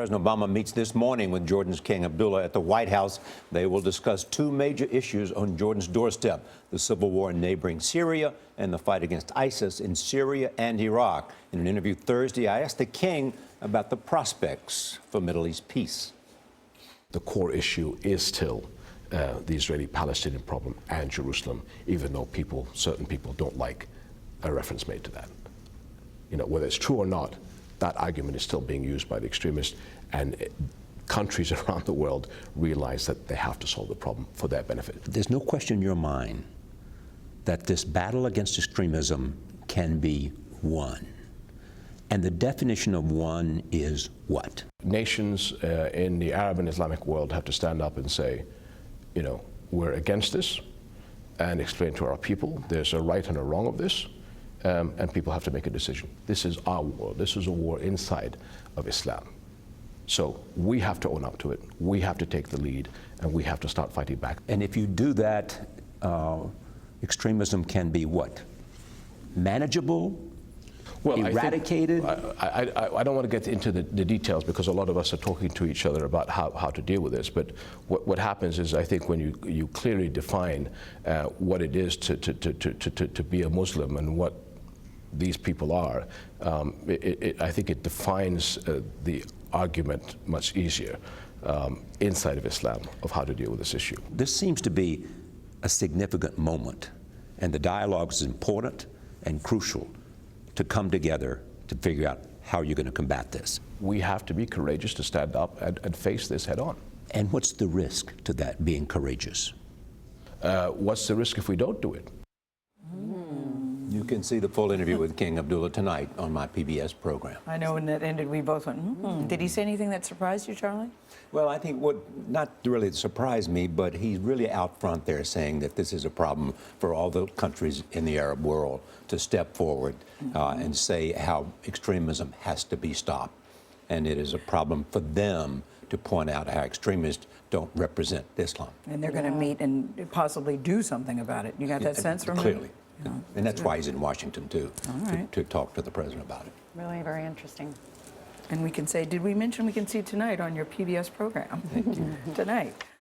President Obama meets this morning with Jordan's King Abdullah at the White House. They will discuss two major issues on Jordan's doorstep: the civil war in neighboring Syria and the fight against ISIS in Syria and Iraq. In an interview Thursday, I asked the king about the prospects for Middle East peace. The core issue is still the Israeli-Palestinian problem and Jerusalem, even though certain people don't like a reference made to that. You know, whether it's true or not, that argument is still being used by the extremists, and countries around the world realize that they have to solve the problem for their benefit. There's no question in your mind that this battle against extremism can be won. And the definition of won is what? Nations in the Arab and Islamic world have to stand up and say, you know, we're against this, and explain to our people there's a right and a wrong of this. And people have to make a decision. This is our war. This is a war inside of Islam. So we have to own up to it. We have to take the lead, and we have to start fighting back. And if you do that, extremism can be what? Manageable? Well, eradicated? I don't want to get into the details, because a lot of us are talking to each other about how to deal with this. But what happens is, I think when you clearly define what it is to be a Muslim and what these people are, I think it defines the argument much easier inside of Islam of how to deal with this issue. This seems to be a significant moment, and the dialogue is important and crucial to come together to figure out how you're going to combat this. We have to be courageous to stand up and face this head on. And what's the risk to that, being courageous? What's the risk if we don't do it? You can see the full interview with King Abdullah tonight on my PBS program. I know when that ended, we both went, Did he say anything that surprised you, Charlie? Well, I think what not really surprised me, but he's really out front there saying that this is a problem for all the countries in the Arab world to step forward and say how extremism has to be stopped. And it is a problem for them to point out how extremists don't represent Islam. And they're going to meet and possibly do something about it. You got that sense from him? Clearly. Yeah. And that's why he's in Washington, too, right. to talk to the president about it. Really very interesting. And we can say, did we mention we can see tonight on your PBS program? Tonight.